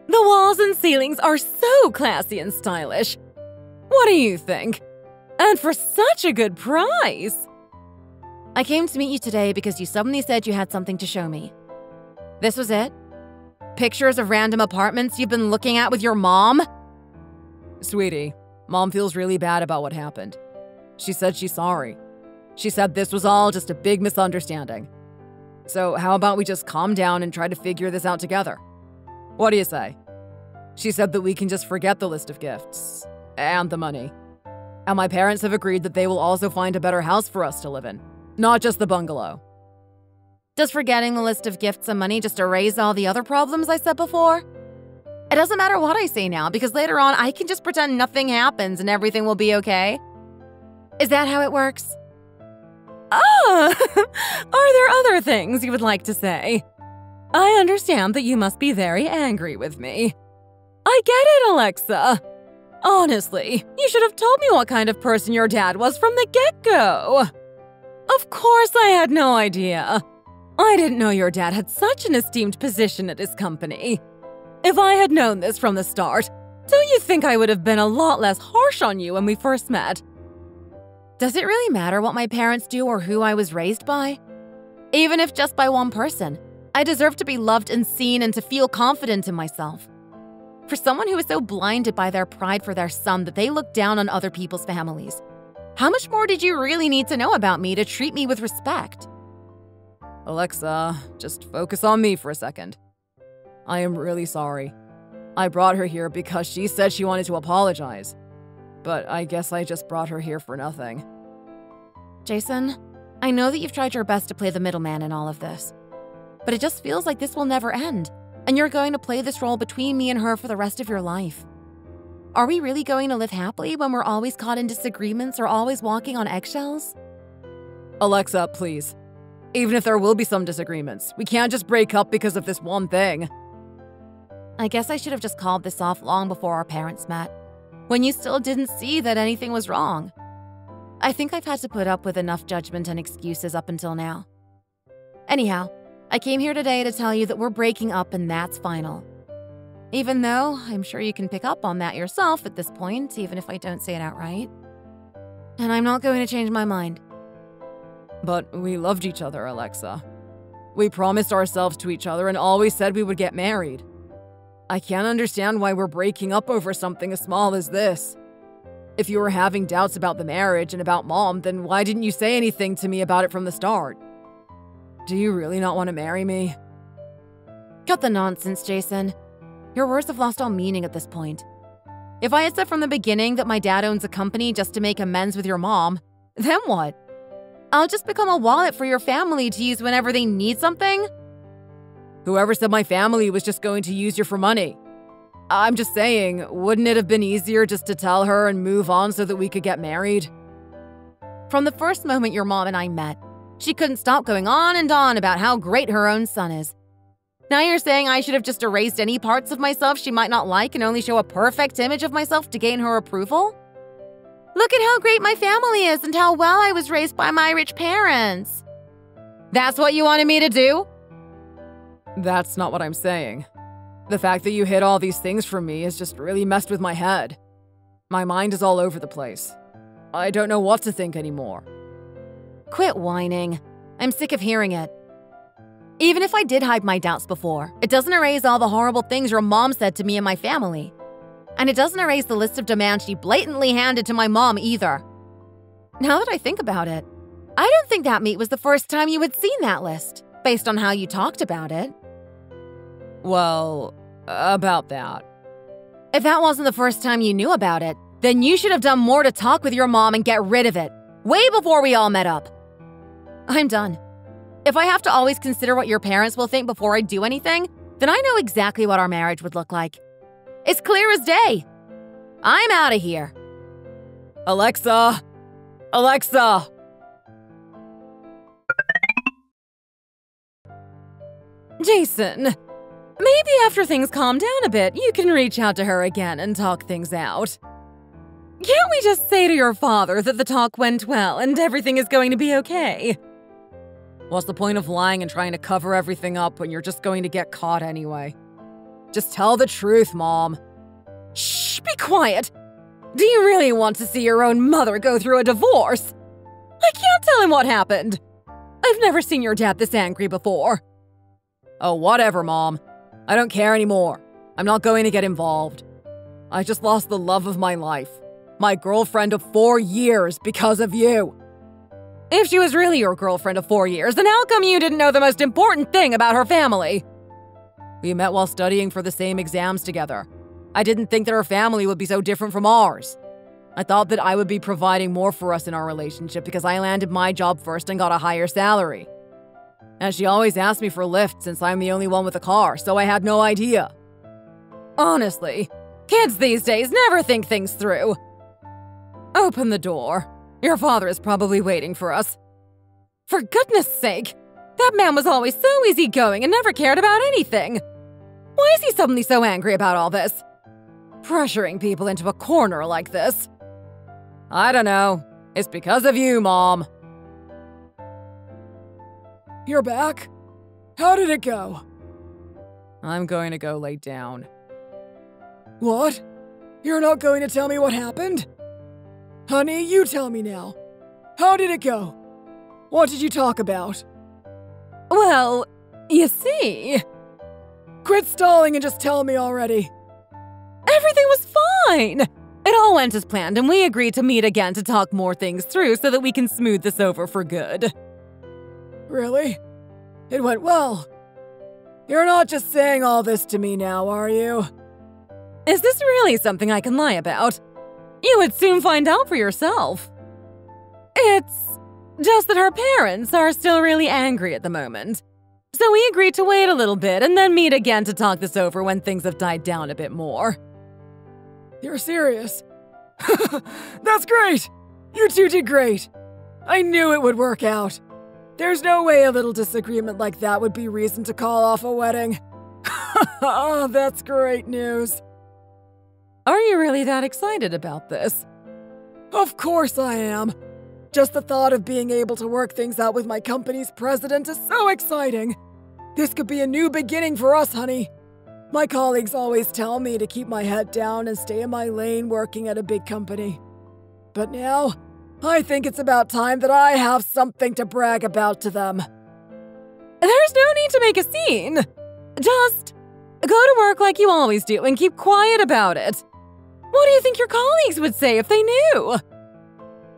The walls and ceilings are so classy and stylish. What do you think? And for such a good price! I came to meet you today because you suddenly said you had something to show me. This was it? Pictures of random apartments you've been looking at with your mom? Sweetie, Mom feels really bad about what happened. She said she's sorry. She said this was all just a big misunderstanding. So how about we just calm down and try to figure this out together? What do you say? She said that we can just forget the list of gifts and the money. And my parents have agreed that they will also find a better house for us to live in, not just the bungalow. Does forgetting the list of gifts and money just erase all the other problems I said before? It doesn't matter what I say now, because later on I can just pretend nothing happens and everything will be okay. Is that how it works? Ah! Are there other things you would like to say? I understand that you must be very angry with me. I get it, Alexa. Honestly, you should have told me what kind of person your dad was from the get-go. Of course I had no idea. I didn't know your dad had such an esteemed position at his company. If I had known this from the start, don't you think I would have been a lot less harsh on you when we first met? Does it really matter what my parents do or who I was raised by? Even if just by one person, I deserve to be loved and seen and to feel confident in myself. For someone who is so blinded by their pride for their son that they look down on other people's families, how much more did you really need to know about me to treat me with respect? Alexa, just focus on me for a second. I am really sorry. I brought her here because she said she wanted to apologize. But I guess I just brought her here for nothing. Jason, I know that you've tried your best to play the middleman in all of this, but it just feels like this will never end, and you're going to play this role between me and her for the rest of your life. Are we really going to live happily when we're always caught in disagreements or always walking on eggshells? Alexa, please. Even if there will be some disagreements, we can't just break up because of this one thing. I guess I should have just called this off long before our parents met, when you still didn't see that anything was wrong. I think I've had to put up with enough judgment and excuses up until now. Anyhow, I came here today to tell you that we're breaking up and that's final. Even though I'm sure you can pick up on that yourself at this point, even if I don't say it outright. And I'm not going to change my mind. But we loved each other, Alexa. We promised ourselves to each other and always said we would get married. I can't understand why we're breaking up over something as small as this. If you were having doubts about the marriage and about Mom, then why didn't you say anything to me about it from the start? Do you really not want to marry me? Cut the nonsense, Jason. Your words have lost all meaning at this point. If I had said from the beginning that my dad owns a company just to make amends with your mom, then what? I'll just become a wallet for your family to use whenever they need something? Whoever said my family was just going to use you for money? I'm just saying, wouldn't it have been easier just to tell her and move on so that we could get married? From the first moment your mom and I met, she couldn't stop going on and on about how great her own son is. Now you're saying I should have just erased any parts of myself she might not like and only show a perfect image of myself to gain her approval? Look at how great my family is and how well I was raised by my rich parents. That's what you wanted me to do? That's not what I'm saying. The fact that you hid all these things from me has just really messed with my head. My mind is all over the place. I don't know what to think anymore. Quit whining. I'm sick of hearing it. Even if I did hide my doubts before, it doesn't erase all the horrible things your mom said to me and my family. And it doesn't erase the list of demands she blatantly handed to my mom either. Now that I think about it, I don't think that meet was the first time you had seen that list, based on how you talked about it. Well, about that. If that wasn't the first time you knew about it, then you should have done more to talk with your mom and get rid of it, way before we all met up. I'm done. If I have to always consider what your parents will think before I do anything, then I know exactly what our marriage would look like. It's clear as day. I'm out of here. Alexa! Alexa! Jason, maybe after things calm down a bit, you can reach out to her again and talk things out. Can't we just say to your father that the talk went well and everything is going to be okay? What's the point of lying and trying to cover everything up when you're just going to get caught anyway? Just tell the truth, Mom. Shh, be quiet. Do you really want to see your own mother go through a divorce? I can't tell him what happened. I've never seen your dad this angry before. Oh, whatever, Mom. I don't care anymore. I'm not going to get involved. I just lost the love of my life. My girlfriend of 4 years because of you. If she was really your girlfriend of 4 years, then how come you didn't know the most important thing about her family? We met while studying for the same exams together. I didn't think that her family would be so different from ours. I thought that I would be providing more for us in our relationship because I landed my job first and got a higher salary. And she always asked me for a lift since I'm the only one with a car, so I had no idea. Honestly, kids these days never think things through. Open the door. Your father is probably waiting for us. For goodness sake, that man was always so easygoing and never cared about anything. Why is he suddenly so angry about all this? pressuring people into a corner like this? I don't know. It's because of you, Mom. You're back? How did it go? I'm going to go lay down. What? You're not going to tell me what happened? Honey, you tell me now. How did it go? What did you talk about? Well, you see... Quit stalling and just tell me already. Everything was fine! It all went as planned, and we agreed to meet again to talk more things through so that we can smooth this over for good. Really? It went well. You're not just saying all this to me now, are you? Is this really something I can lie about? You would soon find out for yourself. It's just that her parents are still really angry at the moment. So we agreed to wait a little bit and then meet again to talk this over when things have died down a bit more. You're serious? That's great! You two did great! I knew it would work out. There's no way a little disagreement like that would be reason to call off a wedding. Oh, that's great news. Are you really that excited about this? Of course I am. Just the thought of being able to work things out with my company's president is so exciting. This could be a new beginning for us, honey. My colleagues always tell me to keep my head down and stay in my lane working at a big company. But now, I think it's about time that I have something to brag about to them. There's no need to make a scene. Just go to work like you always do and keep quiet about it. What do you think your colleagues would say if they knew?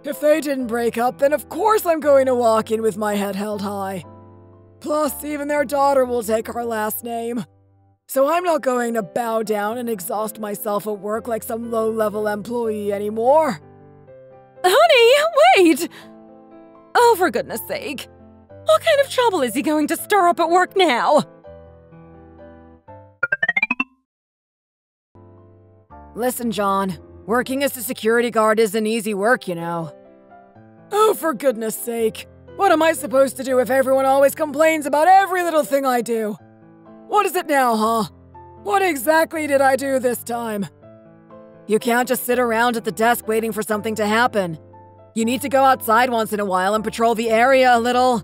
If they didn't break up, then of course I'm going to walk in with my head held high. Plus, even their daughter will take our last name. So I'm not going to bow down and exhaust myself at work like some low-level employee anymore. Honey, wait! Oh, for goodness sake. What kind of trouble is he going to stir up at work now? Listen, John. Working as a security guard isn't easy work, you know. Oh, for goodness sake. What am I supposed to do if everyone always complains about every little thing I do? What is it now, huh? What exactly did I do this time? You can't just sit around at the desk waiting for something to happen. You need to go outside once in a while and patrol the area a little.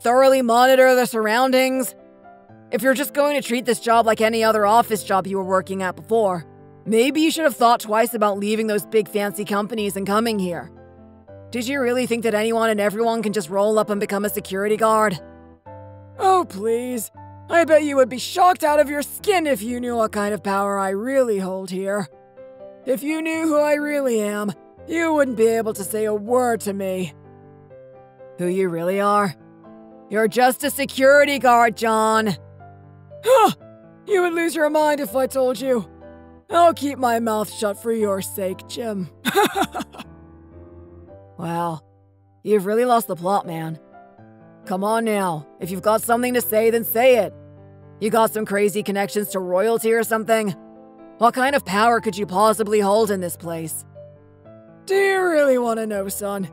Thoroughly monitor the surroundings. If you're just going to treat this job like any other office job you were working at before, maybe you should have thought twice about leaving those big fancy companies and coming here. Did you really think that anyone and everyone can just roll up and become a security guard? Oh, please. I bet you would be shocked out of your skin if you knew what kind of power I really hold here. If you knew who I really am, you wouldn't be able to say a word to me. Who you really are? You're just a security guard, John. Huh! You would lose your mind if I told you. I'll keep my mouth shut for your sake, Jim. Wow, you've really lost the plot, man. Come on now, if you've got something to say, then say it. You got some crazy connections to royalty or something? What kind of power could you possibly hold in this place? Do you really want to know, son?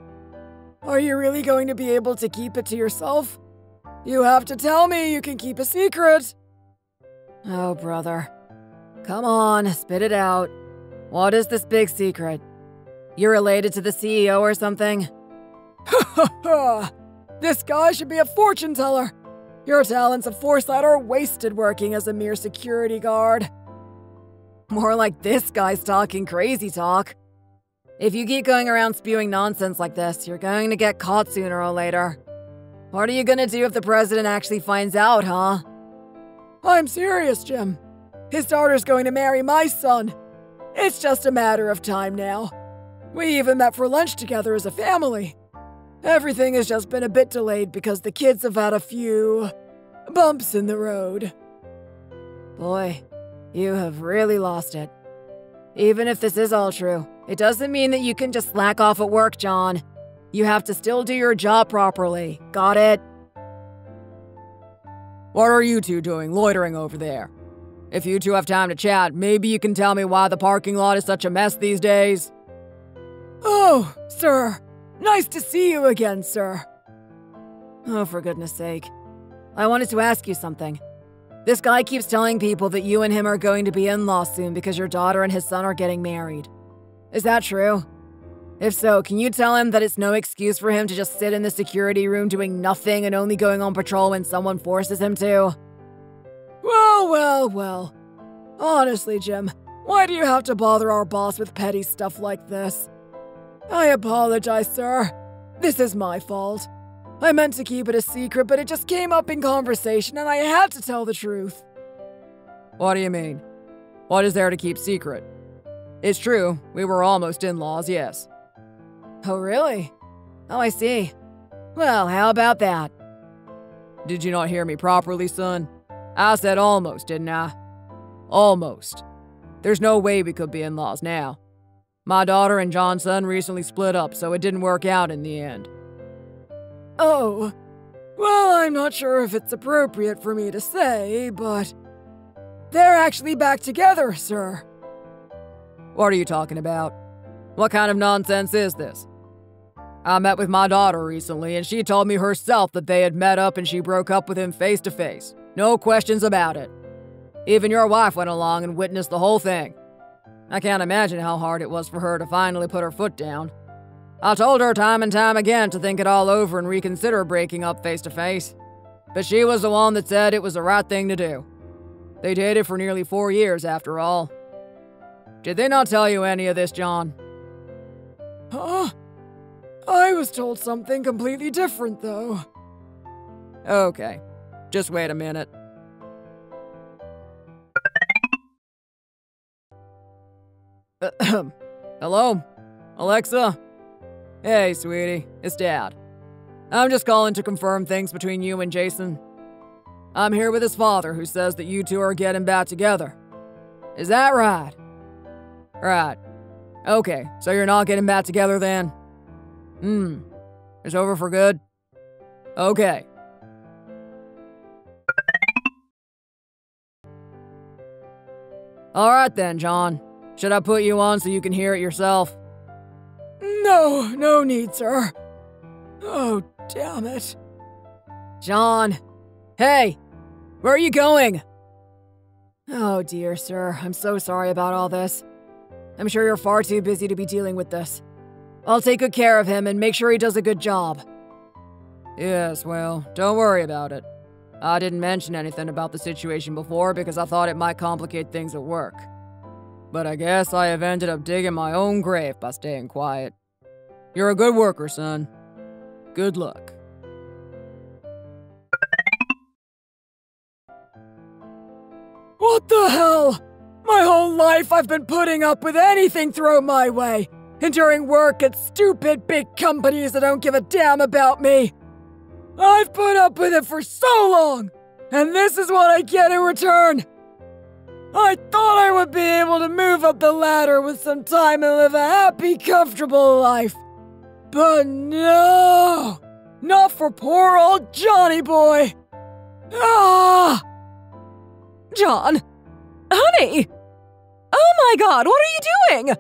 Are you really going to be able to keep it to yourself? You have to tell me you can keep a secret. Oh, brother. Come on, spit it out. What is this big secret? You're related to the CEO or something? Ha ha ha! This guy should be a fortune teller. Your talents of foresight are wasted working as a mere security guard. More like this guy's talking crazy talk. If you keep going around spewing nonsense like this, you're going to get caught sooner or later. What are you gonna do if the president actually finds out, huh? I'm serious, Jim. His daughter's going to marry my son. It's just a matter of time now. We even met for lunch together as a family. Everything has just been a bit delayed because the kids have had a few bumps in the road. Boy, you have really lost it. Even if this is all true, it doesn't mean that you can just slack off at work, John. You have to still do your job properly. Got it? What are you two doing loitering over there? If you two have time to chat, maybe you can tell me why the parking lot is such a mess these days? Oh, sir. Nice to see you again, sir. Oh, for goodness sake. I wanted to ask you something. This guy keeps telling people that you and him are going to be in-laws soon because your daughter and his son are getting married. Is that true? If so, can you tell him that it's no excuse for him to just sit in the security room doing nothing and only going on patrol when someone forces him to? Well. Honestly, Jim, why do you have to bother our boss with petty stuff like this? I apologize, sir. This is my fault. I meant to keep it a secret, but it just came up in conversation and I had to tell the truth. What do you mean? What is there to keep secret? It's true, we were almost in-laws, yes. Oh, really? Oh, I see. Well, how about that? Did you not hear me properly, son? I said almost, didn't I? Almost. There's no way we could be in-laws now. My daughter and John's son recently split up, so it didn't work out in the end. Oh, well, I'm not sure if it's appropriate for me to say, but they're actually back together, sir. What are you talking about? What kind of nonsense is this? I met with my daughter recently, and she told me herself that they had met up and she broke up with him face to face. No questions about it. Even your wife went along and witnessed the whole thing. I can't imagine how hard it was for her to finally put her foot down. I told her time and time again to think it all over and reconsider breaking up face to face. But she was the one that said it was the right thing to do. They dated for nearly 4 years after all. Did they not tell you any of this, John? Huh? I was told something completely different, though. Okay. Just wait a minute. Hello? Alexa? Hey, sweetie. It's Dad. I'm just calling to confirm things between you and Jason. I'm here with his father, who says that you two are getting back together. Is that right? Right. Okay, so you're not getting back together then? It's over for good? Okay. Alright then, John. Should I put you on so you can hear it yourself? No need, sir. Oh, damn it. John! Hey! Where are you going? Oh dear, sir. I'm so sorry about all this. I'm sure you're far too busy to be dealing with this. I'll take good care of him and make sure he does a good job. Yes, well, don't worry about it. I didn't mention anything about the situation before because I thought it might complicate things at work. But I guess I have ended up digging my own grave by staying quiet. You're a good worker, son. Good luck. What the hell? My whole life I've been putting up with anything thrown my way, enduring work at stupid big companies that don't give a damn about me. I've put up with it for so long, and this is what I get in return. I thought I would be able to move up the ladder with some time and live a happy, comfortable life. But no! Not for poor old Johnny boy! Ah! John! Honey! Oh my god, what are you doing?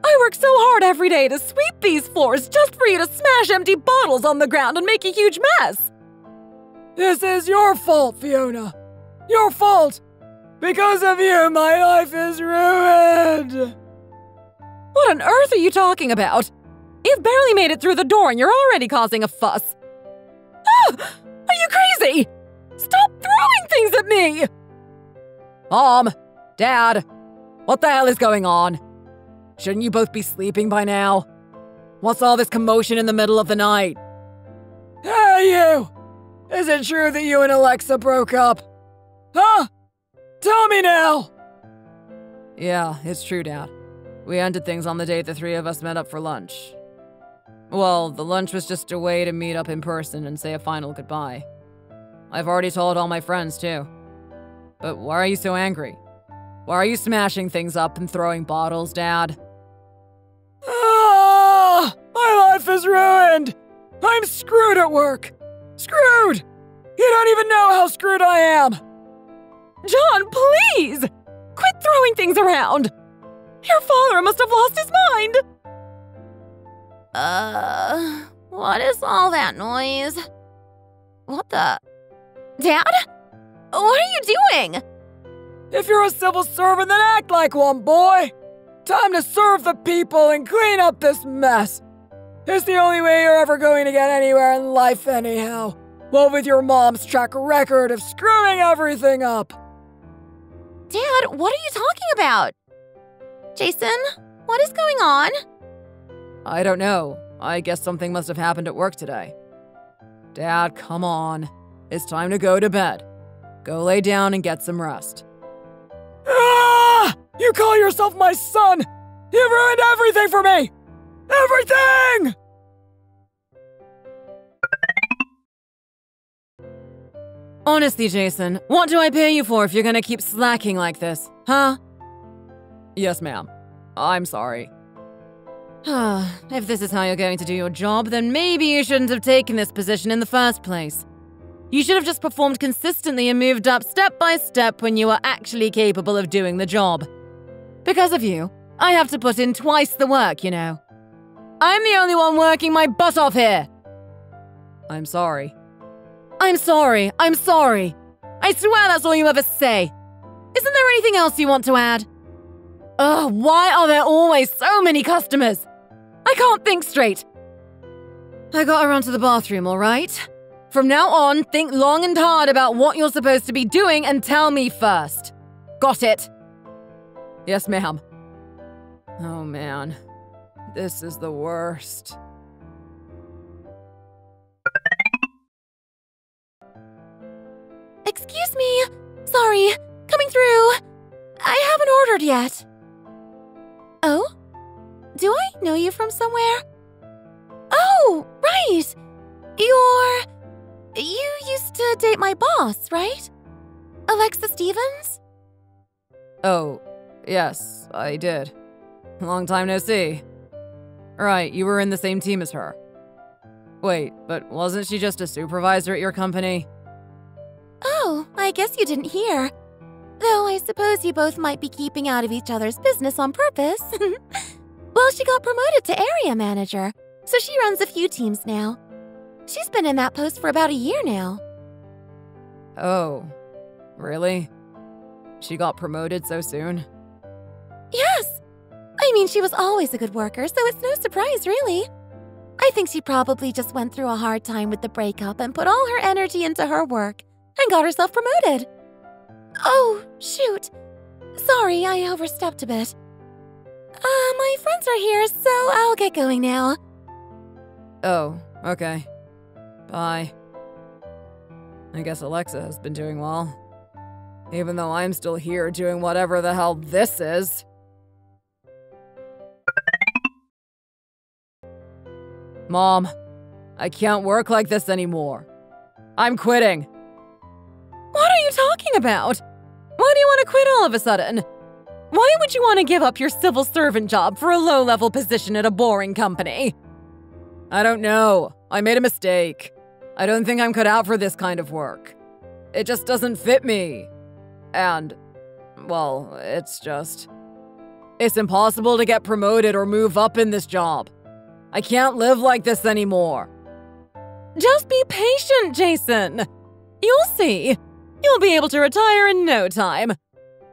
I work so hard every day to sweep these floors just for you to smash empty bottles on the ground and make a huge mess! This is your fault, Fiona! Your fault! Because of you, my life is ruined! What on earth are you talking about? You've barely made it through the door and you're already causing a fuss. Ah! Are you crazy? Stop throwing things at me! Mom! Dad! What the hell is going on? Shouldn't you both be sleeping by now? What's all this commotion in the middle of the night? Hey, you! Is it true that you and Alexa broke up? Huh? Tell me now! Yeah, it's true, Dad. We ended things on the date the three of us met up for lunch. Well, the lunch was just a way to meet up in person and say a final goodbye. I've already told all my friends, too. But why are you so angry? Why are you smashing things up and throwing bottles, Dad? Ah! My life is ruined! I'm screwed at work! Screwed! You don't even know how screwed I am! John, please! Quit throwing things around! Your father must have lost his mind! What is all that noise? What the? Dad? What are you doing? If you're a civil servant, then act like one, boy! Time to serve the people and clean up this mess! It's the only way you're ever going to get anywhere in life anyhow. What with your mom's track record of screwing everything up. Dad, what are you talking about? Jason, what is going on? I don't know. I guess something must have happened at work today. Dad, come on. It's time to go to bed. Go lay down and get some rest. Ah! You call yourself my son! You ruined everything for me! Everything! Honestly, Jason, what do I pay you for if you're gonna keep slacking like this, huh? Yes, ma'am. I'm sorry. If this is how you're going to do your job, then maybe you shouldn't have taken this position in the first place. You should have just performed consistently and moved up step by step when you were actually capable of doing the job. Because of you, I have to put in twice the work, you know. I'm the only one working my butt off here! I'm sorry. I'm sorry. I'm sorry. I swear that's all you ever say. Isn't there anything else you want to add? Ugh, why are there always so many customers? I can't think straight. I gotta run to the bathroom, all right? From now on, think long and hard about what you're supposed to be doing and tell me first. Got it? Yes, ma'am. Oh, man. This is the worst. Excuse me. Sorry. Coming through. I haven't ordered yet. Oh? Do I know you from somewhere? Oh, right. You used to date my boss, right? Alexa Stevens? Oh, yes, I did. Long time no see. Right, you were in the same team as her. Wait, but wasn't she just a supervisor at your company? Oh, I guess you didn't hear. Though I suppose you both might be keeping out of each other's business on purpose. Well, she got promoted to area manager, so she runs a few teams now. She's been in that post for about a year now. Oh, really? She got promoted so soon? Yes! I mean, she was always a good worker, so it's no surprise, really. I think she probably just went through a hard time with the breakup and put all her energy into her work and got herself promoted. Oh, shoot. Sorry, I overstepped a bit. My friends are here, so I'll get going now. Oh, okay. Bye. I guess Alexa has been doing well. Even though I'm still here doing whatever the hell this is. Mom, I can't work like this anymore. I'm quitting. What are you talking about? Why do you want to quit all of a sudden? Why would you want to give up your civil servant job for a low-level position at a boring company? I don't know. I made a mistake. I don't think I'm cut out for this kind of work. It just doesn't fit me. And, well, it's impossible to get promoted or move up in this job. I can't live like this anymore. Just be patient, Jason. You'll see. You'll be able to retire in no time.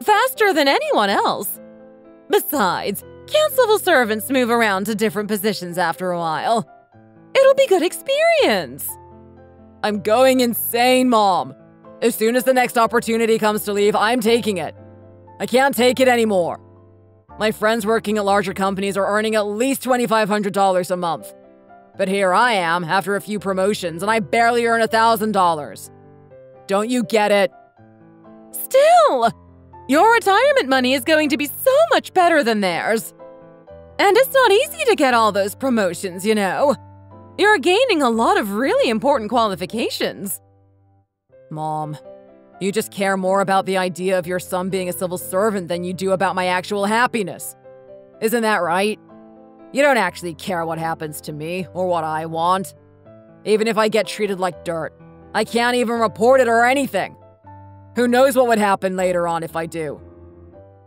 Faster than anyone else. Besides, can't civil servants move around to different positions after a while? It'll be good experience. I'm going insane, Mom. As soon as the next opportunity comes to leave, I'm taking it. I can't take it anymore. My friends working at larger companies are earning at least $2,500 a month. But here I am, after a few promotions, and I barely earn $1,000. Don't you get it? Still, your retirement money is going to be so much better than theirs. And it's not easy to get all those promotions, you know. You're gaining a lot of really important qualifications. Mom, you just care more about the idea of your son being a civil servant than you do about my actual happiness. Isn't that right? You don't actually care what happens to me or what I want. Even if I get treated like dirt, I can't even report it or anything. Who knows what would happen later on if I do?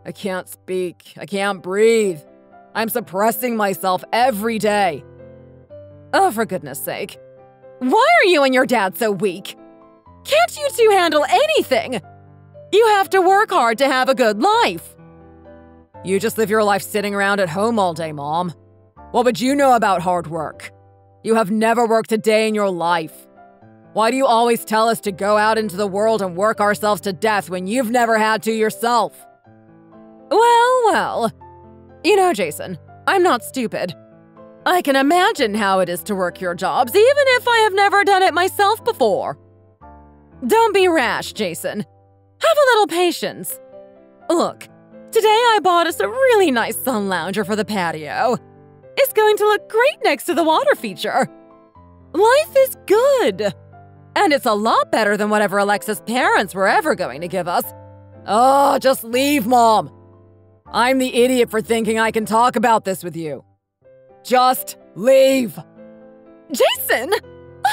I can't speak. I can't breathe. I'm suppressing myself every day. Oh, for goodness sake. Why are you and your dad so weak? Can't you two handle anything? You have to work hard to have a good life. You just live your life sitting around at home all day, Mom. What would you know about hard work? You have never worked a day in your life. Why do you always tell us to go out into the world and work ourselves to death when you've never had to yourself? Well. You know, Jason, I'm not stupid. I can imagine how it is to work your jobs, even if I have never done it myself before. Don't be rash, Jason. Have a little patience. Look, today I bought us a really nice sun lounger for the patio. It's going to look great next to the water feature. Life is good. And it's a lot better than whatever Alexa's parents were ever going to give us. Oh, just leave, Mom. I'm the idiot for thinking I can talk about this with you. Just leave. Jason!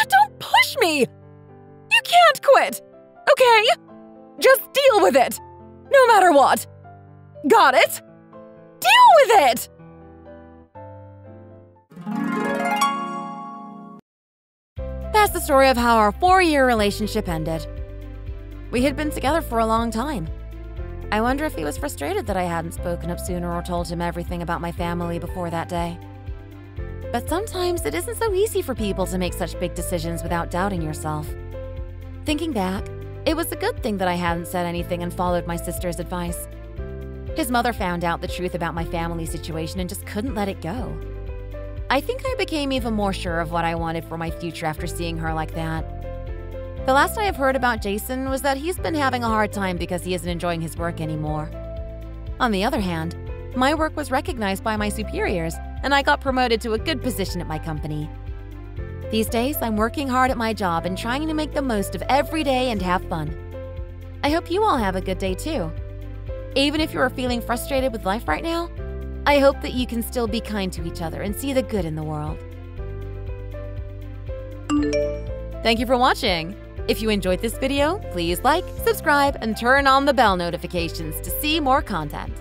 Don't push me! You can't quit, okay? Just deal with it, no matter what. Got it? Deal with it! That's the story of how our 4-year relationship ended. We had been together for a long time. I wonder if he was frustrated that I hadn't spoken up sooner or told him everything about my family before that day. But sometimes it isn't so easy for people to make such big decisions without doubting yourself. Thinking back, it was a good thing that I hadn't said anything and followed my sister's advice. His mother found out the truth about my family situation and just couldn't let it go. I think I became even more sure of what I wanted for my future after seeing her like that. The last I have heard about Jason was that he's been having a hard time because he isn't enjoying his work anymore. On the other hand, my work was recognized by my superiors, and I got promoted to a good position at my company. These days, I'm working hard at my job and trying to make the most of every day and have fun. I hope you all have a good day too. Even if you are feeling frustrated with life right now, I hope that you can still be kind to each other and see the good in the world. Thank you for watching. If you enjoyed this video, please like, subscribe, and turn on the bell notifications to see more content.